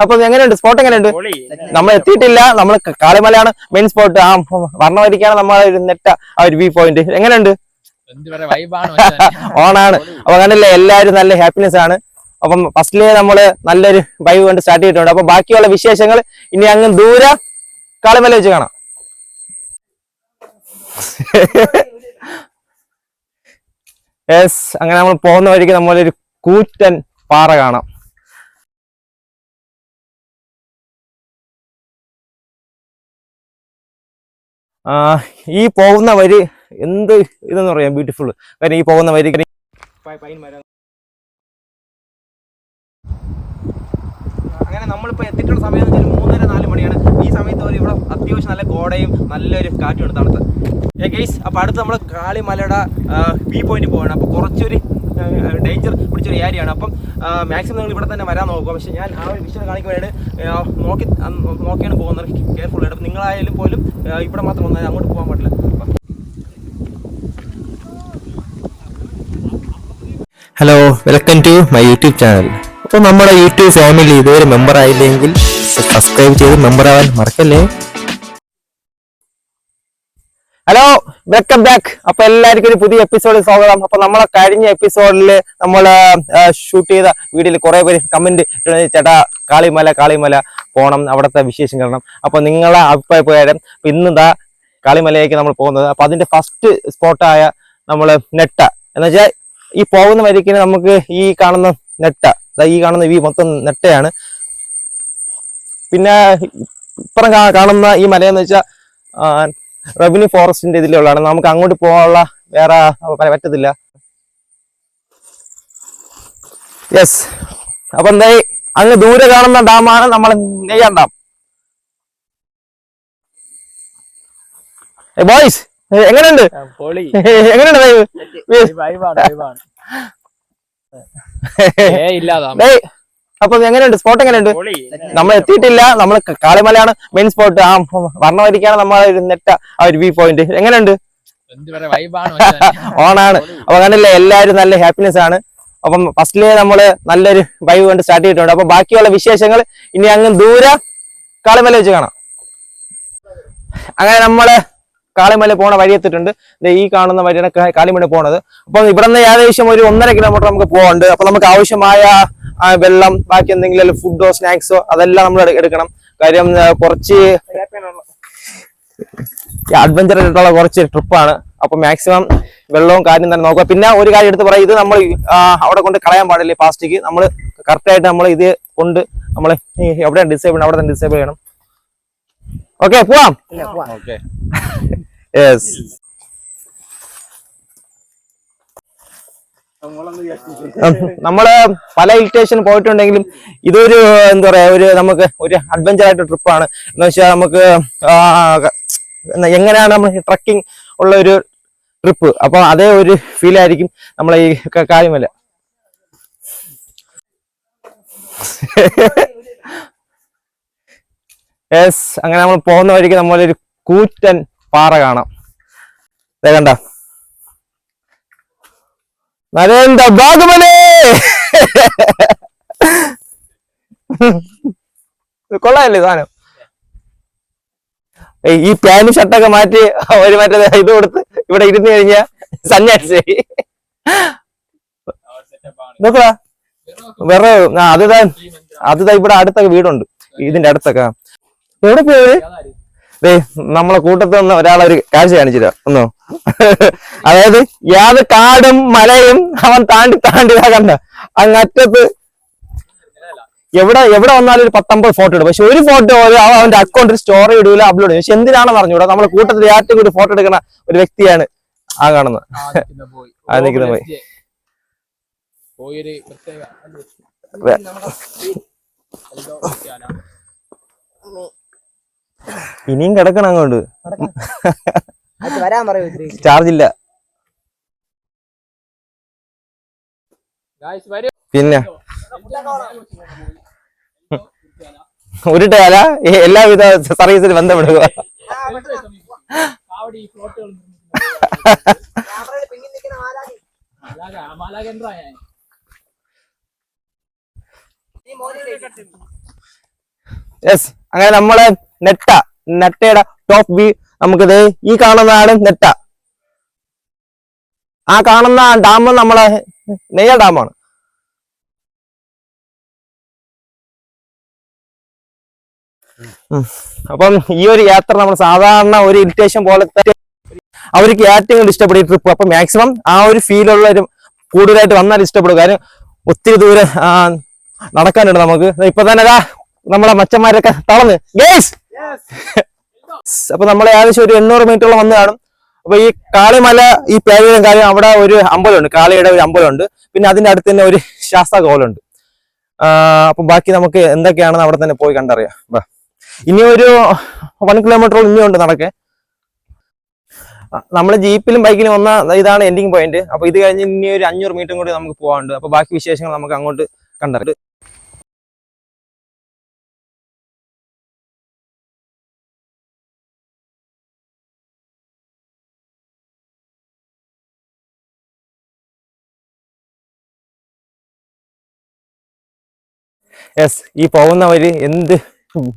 അപ്പൊ എങ്ങനെയുണ്ട് സ്പോട്ട് എങ്ങനെയുണ്ട്? നമ്മൾ എത്തിയിട്ടില്ല, നമ്മൾ കാളിമലയാണ് മെയിൻ സ്പോട്ട്. ആ വർണ്ണവരിക്കാണ് നമ്മളെ നെട്ട ആ ഒരു വ്യൂ പോയിന്റ്. എങ്ങനെയുണ്ട്? ഓണാണ്. അപ്പൊ കണ്ടില്ലേ എല്ലാവരും നല്ല ഹാപ്പിനെസ് ആണ്. അപ്പം ഫസ്റ്റില് നമ്മള് നല്ലൊരു വൈബ് കൊണ്ട് സ്റ്റാർട്ട് ചെയ്തിട്ടുണ്ട്. അപ്പൊ ബാക്കിയുള്ള വിശേഷങ്ങൾ ഇനി അങ്ങ് ദൂരെ കാളിമല വെച്ച് കാണാം. യെസ്, അങ്ങനെ നമ്മൾ പോകുന്ന വഴിക്ക് നമ്മളൊരു കൂറ്റൻ പാറ കാണാം. ഈ പോകുന്ന വഴി എന്ത് ഇതെന്ന് പറയാം, ബ്യൂട്ടിഫുൾ. കാരണം ഈ പോകുന്ന വഴി അങ്ങനെ നമ്മളിപ്പോൾ എത്തിയിട്ടുള്ള സമയം എന്ന് വെച്ചാൽ 3:30-4 മണിയാണ്. ഈ സമയത്ത് ഒരു ഇവിടെ അത്യാവശ്യം നല്ല കോടയും നല്ലൊരു കാറ്റും ഉണ്ട് തണുത്ത്. ഗെയ്സ്, അപ്പോൾ അടുത്ത് നമ്മൾ കാളിമലയുടെ വ്യൂ പോയിന്റ് പോവാണ്. അപ്പോൾ കുറച്ചൊരു ഡേഞ്ചർ പിടിച്ചൊരു ഏരിയയാണ്. അപ്പം മാക്സിമം നിങ്ങൾ ഇവിടെ തന്നെ വരാൻ നോക്കുക. പക്ഷേ ഞാൻ ആ ഒരു വിഷ്വൽ കാണിക്കുവാനായിട്ട് നോക്കിയാണ് പോകുന്നത്, കെയർഫുൾ ആയിട്ട്. അപ്പം നിങ്ങളായാലും പോലും ഇവിടെ മാത്രം വന്നാൽ അങ്ങോട്ട് പോകാൻ പാടില്ല. Hello, welcome to my YouTube channel. അപ്പോൾ നമ്മുടെ യൂട്യൂബ് ഫാമിലി ഇതുവരെ മെമ്പർ ആയില്ലെങ്കിൽ സബ്സ്ക്രൈബ് ചെയ്ത് മെമ്പർ ആവാൻ മറക്കല്ലേ. Hello, welcome back. അപ്പൊ എല്ലാവർക്കും ഒരു പുതിയ എപ്പിസോഡിൽ സ്വാഗതം. അപ്പൊ നമ്മളെ കഴിഞ്ഞ എപ്പിസോഡിൽ നമ്മൾ ഷൂട്ട് ചെയ്ത വീഡിയോയിൽ കുറെ പേര് കമന്റ് ചേട്ടാ കാളിമല പോകണം, അവിടുത്തെ വിശേഷം കാണണം. അപ്പൊ നിങ്ങളെ അഭിപ്രായ പ്രകാരം ഇന്നിതാ കാളിമലയിലേക്ക് നമ്മൾ പോകുന്നത്. അപ്പൊ അതിന്റെ ഫസ്റ്റ് സ്പോട്ടായ നമ്മള് നെട്ട എന്ന് വെച്ചാൽ ഈ പോകുന്ന വഴിക്ക് നമുക്ക് ഈ കാണുന്ന നെട്ട, ഈ കാണുന്ന ഈ മൊത്തം നെട്ടയാണ്. പിന്നെ ഇപ്പുറം കാണുന്ന ഈ മലയെന്ന് വെച്ചാൽ റവന്യൂ ഫോറസ്റ്റിന്റെ ഇതിലുള്ളതാണ്. നമുക്ക് അങ്ങോട്ട് പോകാനുള്ള വേറെ പറ്റത്തില്ല. യെസ്, അപ്പൊ എന്തായി അങ്ങ് ദൂരെ കാണുന്ന ഡാമാണ് നമ്മൾ നെയ്യാൻ ഡാം. ബോയ്സ് എങ്ങനെയുണ്ട്? എങ്ങനെയുണ്ട്? അപ്പൊ എങ്ങനെയുണ്ട് സ്പോട്ട് എങ്ങനെയുണ്ട്? നമ്മൾ എത്തിയിട്ടില്ല, നമ്മൾ കാളിമലയാണ് മെയിൻ സ്പോട്ട്. ആ വർണ്ണവരിക്കാണ് നമ്മളെ നെട്ട ആ ഒരു വ്യൂ പോയിന്റ്. എങ്ങനെയുണ്ട്? ഓണാണ്. അപ്പൊ കണ്ടില്ലേ എല്ലാവരും നല്ല ഹാപ്പിനെസ് ആണ്. അപ്പം ഫസ്റ്റില് നമ്മള് നല്ലൊരു വൈബ് കൊണ്ട് സ്റ്റാർട്ട് ചെയ്തിട്ടുണ്ട്. അപ്പൊ ബാക്കിയുള്ള വിശേഷങ്ങൾ ഇനി അങ്ങ് ദൂരെ കാളിമല വെച്ച് കാണാം. അങ്ങനെ നമ്മള് കാളിമല പോണ വഴി എത്തിയിട്ടുണ്ട്. ഈ കാണുന്ന വഴിയാണ് കാളിമല പോണത്. അപ്പൊ ഇവിടെ നിന്ന് ഏകദേശം ഒരു 1.5 കിലോമീറ്റർ നമുക്ക് പോകാനുണ്ട്. അപ്പൊ നമുക്ക് ആവശ്യമായ വെള്ളം, ബാക്കി എന്തെങ്കിലും ഫുഡോ സ്നാക്സോ അതെല്ലാം നമ്മൾ എടുക്കണം. കാര്യം കുറച്ച് അഡ്വഞ്ചർ ആയിട്ടുള്ള കുറച്ച് ട്രിപ്പാണ്. അപ്പൊ മാക്സിമം വെള്ളവും കാര്യം തന്നെ നോക്കുക. പിന്നെ ഒരു കാര്യം എടുത്ത് പറയാം, ഇത് നമ്മൾ അവിടെ കൊണ്ട് കളയാൻ പാടില്ല. പ്ലാസ്റ്റിക് നമ്മൾ കറക്റ്റായിട്ട് നമ്മൾ ഇത് കൊണ്ട് നമ്മൾ എവിടെയാണ് ഡിസേബിൾ അവിടെ തന്നെ ഡിസേബിൾ ചെയ്യണം. ഓക്കെ, പോവാം. യെസ്, നമ്മള് പല ഹിൽ സ്റ്റേഷൻ പോയിട്ടുണ്ടെങ്കിലും ഇതൊരു എന്താ പറയാ, ഒരു നമുക്ക് ഒരു അഡ്വഞ്ചർ ആയിട്ട് ട്രിപ്പാണ്. എന്ന് വെച്ചാൽ നമുക്ക് എങ്ങനെയാണ് നമ്മൾ ട്രക്കിംഗ് ഉള്ള ഒരു ട്രിപ്പ്, അപ്പൊ അതേ ഒരു ഫീൽ ആയിരിക്കും നമ്മളെ ഈ കാളിമല. യെസ്, അങ്ങനെ നമ്മൾ പോകുന്ന വഴിക്ക് നമ്മളൊരു കൂറ്റൻ പാറ കാണാം. കണ്ട നരേന്ദ്ര ബാഗുമലേ കൊള്ളാല്ലേ സാധനം. ഈ പാന്റും ഷർട്ടൊക്കെ മാറ്റി ഒരു മറ്റേ ഇത് കൊടുത്ത് ഇവിടെ ഇരുന്ന് കഴിഞ്ഞാ സന്യാസി നോക്കടാ. വേറെ അത് ഇവിടെ അടുത്തൊക്കെ വീടുണ്ട്, ഇതിന്റെ അടുത്തൊക്കെ. എവിടെ പോയത്? നമ്മളെ കൂട്ടത്തിൽ നിന്ന് ഒരാളൊരു കാഴ്ച കാണിച്ചില്ല ഒന്നോ. അതായത് യാത് കാടും മലയും അവൻ താണ്ടി കണ്ട അങ്ങറ്റത്ത് എവിടെ വന്നാലും ഒരു 10-50 ഫോട്ടോ ഇടും. പക്ഷെ ഒരു ഫോട്ടോ അവന്റെ അക്കൗണ്ടിൽ സ്റ്റോറി ഇടൂല, അപ്ലോഡ് ചെയ്യും. പക്ഷെ എന്തിനാണെന്ന് അറിഞ്ഞൂടാ. നമ്മളെ കൂട്ടത്തിൽ ഏറ്റവും കൂടുതൽ ഫോട്ടോ എടുക്കുന്ന ഒരു വ്യക്തിയാണ് ആ കാണുന്നത്. ആ നിൽക്കുന്ന പോയി ഇനിയും കിടക്കണം അങ്ങോട്ട്. ചാർജ് ഇല്ല. പിന്നെ ഉരുട്ടയാല എല്ലാവിധ സർവീസിൽ ബന്ധപ്പെടുക. യെസ്, അങ്ങനെ നമ്മള് നെട്ടയുടെ ടോപ്പ് വ്യൂ നമുക്കിത് ഈ കാണുന്നതാണ് നെട്ട. ആ കാണുന്ന ഡാം നമ്മളെ നെയ്യാർ ഡാമാണ്. അപ്പം ഈ ഒരു യാത്ര നമ്മൾ സാധാരണ ഒരു ഇറിറ്റേഷൻ പോലത്തെ അവർക്ക് ഏറ്റവും കൂടുതൽ ഇഷ്ടപ്പെടും ഈ ട്രിപ്പ്. അപ്പൊ മാക്സിമം ആ ഒരു ഫീലുള്ള ഒരു കൂടുതലായിട്ട് വന്നാൽ ഇഷ്ടപ്പെടും. കാര്യം ഒത്തിരി ദൂരം നടക്കാനുണ്ട് നമുക്ക്. ഇപ്പൊ തന്നെ നമ്മളെ മച്ചന്മാരൊക്കെ തളർന്ന് ഗേസ്. അപ്പൊ നമ്മൾ ഏകദേശം ഒരു 800 മീറ്ററോളം വന്ന് കാണും. അപ്പൊ ഈ കാളിമല ഈ പേരും കാര്യം അവിടെ ഒരു അമ്പലമുണ്ട്, കാളിയുടെ ഒരു അമ്പലമുണ്ട്. പിന്നെ അതിന്റെ അടുത്ത് തന്നെ ഒരു ശാസ്ത്ര കോലമുണ്ട്. അപ്പൊ ബാക്കി നമുക്ക് എന്തൊക്കെയാണെന്ന് അവിടെ തന്നെ പോയി കണ്ടറിയാം. ഇനി ഒരു 1 കിലോമീറ്ററോളം ഇനിയുണ്ട് നടക്കെ. നമ്മൾ ജീപ്പിലും ബൈക്കിലും വന്ന ഇതാണ് എൻഡിങ് പോയിന്റ്. അപ്പൊ ഇത് കഴിഞ്ഞ് ഇനി ഒരു 500 മീറ്ററും കൂടി നമുക്ക് പോകാനുണ്ട്. അപ്പൊ ബാക്കി വിശേഷങ്ങൾ നമുക്ക് അങ്ങോട്ട് കണ്ടറിയാം. യെസ്, ഈ പോകുന്ന വഴി എന്ത്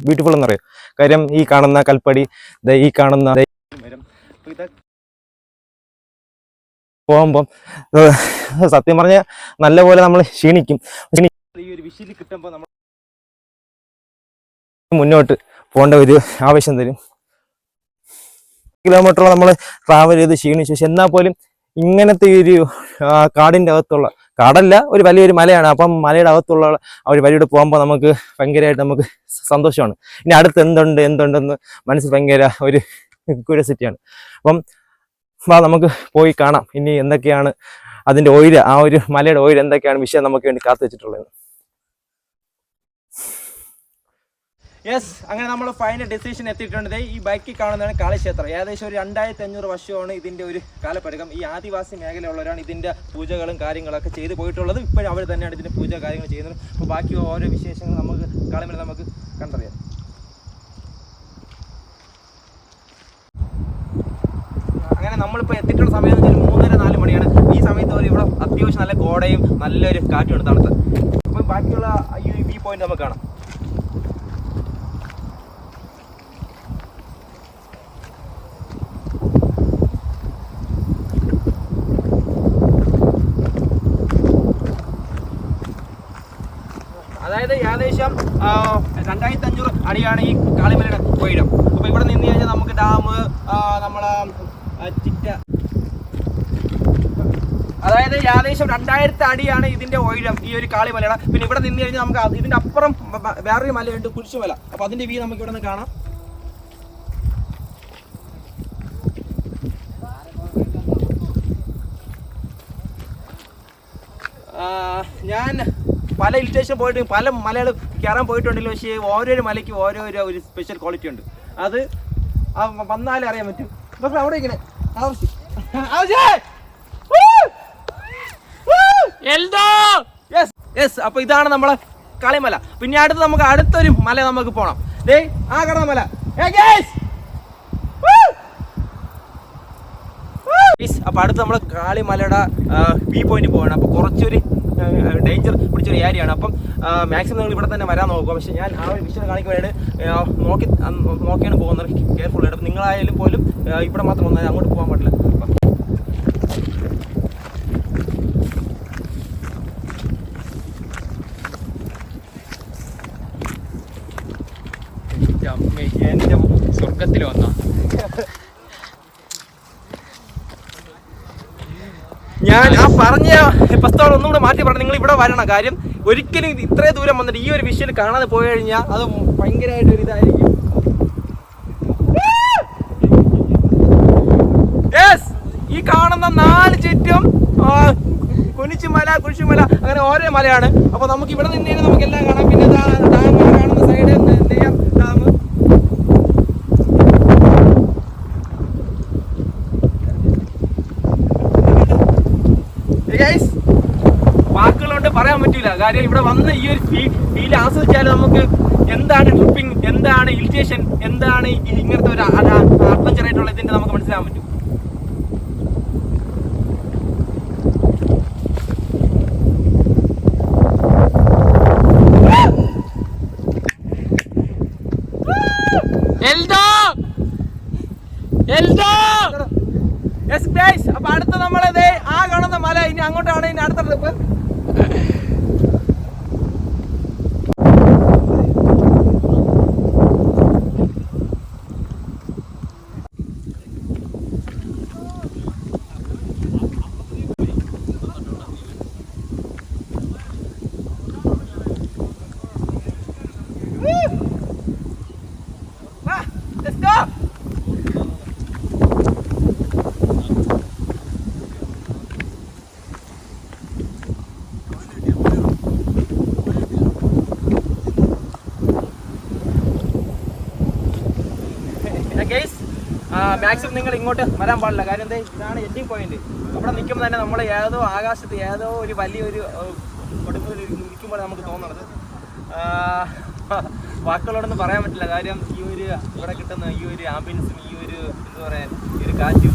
ബ്യൂട്ടിഫുൾ എന്നറിയാം. കാര്യം ഈ കാണുന്ന കൽപ്പടി, ഈ കാണുന്ന പോകുമ്പം സത്യം പറഞ്ഞ നല്ലപോലെ നമ്മൾ ക്ഷീണിക്കും. ഈ ഒരു വിഷയിൽ കിട്ടുമ്പോൾ നമ്മൾ മുന്നോട്ട് പോകേണ്ട ഒരു ആവശ്യം തരും. കിലോമീറ്ററോളം നമ്മൾ ട്രാവൽ ചെയ്ത് ക്ഷീണിച്ചു. പക്ഷെ എന്നാൽ പോലും ഇങ്ങനത്തെ ഒരു കാടിൻ്റെ അകത്തുള്ള, കാടല്ല ഒരു വലിയൊരു മലയാണ്. അപ്പം മലയുടെ അകത്തുള്ള ആ ഒരു വഴിയോട് പോകുമ്പോൾ നമുക്ക് ഭയങ്കരമായിട്ട് നമുക്ക് സന്തോഷമാണ്. ഇനി അടുത്ത് എന്തുണ്ടെന്ന് മനസ്സിൽ ഭയങ്കര ഒരു ക്യൂരിയോസിറ്റിയാണ്. അപ്പം നമുക്ക് പോയി കാണാം ഇനി എന്തൊക്കെയാണ് അതിൻ്റെ ഓയില്, ആ ഒരു മലയുടെ ഓയിൽ എന്തൊക്കെയാണ് വിഷയം നമുക്ക് വേണ്ടി കാത്തു വെച്ചിട്ടുള്ളത്. യെസ്, അങ്ങനെ നമ്മൾ ഫൈനൽ ഡെസ്റ്റിനേഷൻ എത്തിയിട്ടുണ്ട്. ഈ ബൈക്കിൽ കാണുന്നതാണ് കാളിക്ഷേത്രം. ഏകദേശം ഒരു 2500 വർഷമാണ് ഇതിൻ്റെ ഒരു കാലപ്പഴക്കം. ഈ ആദിവാസി മേഖലയുള്ളവരാണ് ഇതിൻ്റെ പൂജകളും കാര്യങ്ങളൊക്കെ ചെയ്ത് പോയിട്ടുള്ളത്. ഇപ്പോഴും അവർ തന്നെയാണ് ഇതിൻ്റെ പൂജ കാര്യങ്ങൾ ചെയ്യുന്നത്. അപ്പോൾ ബാക്കി ഓരോ വിശേഷങ്ങൾ നമുക്ക് കാളിമല നമുക്ക് കണ്ടറിയാം. അങ്ങനെ നമ്മളിപ്പോൾ എത്തിയിട്ടുള്ള സമയം എന്ന് വെച്ചാൽ 3:30-4 മണിയാണ്. ഈ സമയത്ത് ഒരു ഇവിടെ അത്യാവശ്യം നല്ല കോടയും നല്ലൊരു കാറ്റുമാണ് തണുത്ത്. അപ്പോൾ ബാക്കിയുള്ള ഈ വ്യൂ പോയിന്റ് നമുക്ക് കാണാം. അതായത് ഏകദേശം 2500 അടിയാണ് ഈ കാളിമലയുടെ ഉയരം. അപ്പോൾ ഇവിടെ നിന്ന് കഴിഞ്ഞാൽ നമുക്ക് ഡാം, നമ്മളെ ചിറ്റ, അതായത് ഏകദേശം 2000 അടിയാണ് ഇതിന്റെ ഉയരം ഈ ഒരു കാളിമലയുടെ. പിന്നെ ഇവിടെ നിന്ന് കഴിഞ്ഞാൽ നമുക്ക് ഇതിന്റെ അപ്പുറം വേറൊരു മലയുണ്ട്, കുരിശുമല. അപ്പോൾ അതിന്റെ വ്യൂ നമുക്ക് ഇവിടെ നിന്ന് കാണാം. ഞാൻ പല ഹിൽ സ്റ്റേഷൻ പോയിട്ട് പല മലകൾ കയറാൻ പോയിട്ടുണ്ടല്ലോ. പക്ഷേ ഓരോരോ മലയ്ക്ക് ഓരോരോ ഒരു സ്പെഷ്യൽ ക്വാളിറ്റി ഉണ്ട്. അത് വന്നാലേ അറിയാൻ പറ്റും. പക്ഷെ അവിടെ ഇങ്ങനെ അപ്പൊ ഇതാണ് നമ്മളെ കാളിമല. പിന്നെ നമുക്ക് അടുത്തൊരു മല നമുക്ക് പോണം. ആ കാണുന്ന മല. അപ്പൊ അടുത്ത് നമ്മള് കാളിമലയുടെ വ്യൂ പോയിന്റ് പോകണം. അപ്പൊ കുറച്ചൊരു ഡേഞ്ചർ പിടിച്ചൊരു ഏരിയയാണ്. അപ്പം മാക്സിമം നിങ്ങൾ ഇവിടെ തന്നെ വരാൻ നോക്കുക. പക്ഷെ ഞാൻ ആ ഒരു വിഷയം കാണിക്കുവാനായിട്ട് നോക്കിയാണ് പോകുന്നത്. കെയർഫുൾ ആയിട്ട്. അപ്പം നിങ്ങളായാലും പോലും ഇവിടെ മാത്രം വന്നാൽ അങ്ങോട്ട് പോകാൻ പാടില്ല. എൻ്റെ സ്വർഗത്തിൽ വന്ന ഞാൻ ആ പറഞ്ഞ പ്രസ്താവന ഒന്നുകൂടെ മാറ്റി പറഞ്ഞു. നിങ്ങൾ ഇവിടെ വരണം. കാര്യം ഒരിക്കലും ഇത്രയും ദൂരം വന്നിട്ട് ഈ ഒരു വിഷയം കാണാതെ പോയി കഴിഞ്ഞാൽ അത് ഭയങ്കരമായിട്ടൊരു ഇതായിരിക്കും. ഈ കാണുന്ന 4 ചുറ്റും കുനിച്ചുമല, കുരിശുമല, അങ്ങനെ ഓരോ മലയാണ്. അപ്പൊ നമുക്ക് ഇവിടെ നിന്ന് നമുക്ക് എല്ലാം കാണാം. പിന്നെ ഡാം കാണുന്ന സൈഡ് നെയ്യാർ ഡാം. വാക്കുകളോട്ട് പറയാൻ പറ്റൂല. കാര്യം ഇവിടെ വന്ന് ഈ ഒരു ഫീൽ ആസ്വദിച്ചാൽ നമുക്ക് എന്താണ് ട്രിപ്പിംഗ്, എന്താണ് ഹിൽ സ്റ്റേഷൻ, എന്താണ് ഇങ്ങനത്തെ ഒരു അഡ്വഞ്ചർ ആയിട്ടുള്ള ഇതിന്റെ നമുക്ക് മനസ്സിലാക്കാൻ പറ്റും. അപ്പൊ അടുത്ത നമ്മളെ ആ കാണുന്ന മല ഇനി അങ്ങോട്ടാണ് ഇനി അടുത്ത ട്രിപ്പ്. Let's go! മാക്സിമം നിങ്ങൾ ഇങ്ങോട്ട് വരാൻ പാടില്ല. കാര്യം എന്താ, ഇതാണ് എൻഡിങ് പോയിന്റ്. അവിടെ നിൽക്കുമ്പോൾ തന്നെ നമ്മൾ ഏതോ ആകാശത്ത് ഏതോ ഒരു വലിയൊരു കൊടുമ്പിൽ നിൽക്കുമ്പോൾ നമുക്ക് തോന്നുന്നത്. വാക്കുകളോടൊന്നും പറയാൻ പറ്റില്ല. കാര്യം ഈ ഒരു ഇവിടെ കിട്ടുന്ന ഈ ഒരു ആംബിയൻസും ഈ ഒരു എന്താ പറയുക ഈ ഒരു കാറ്റും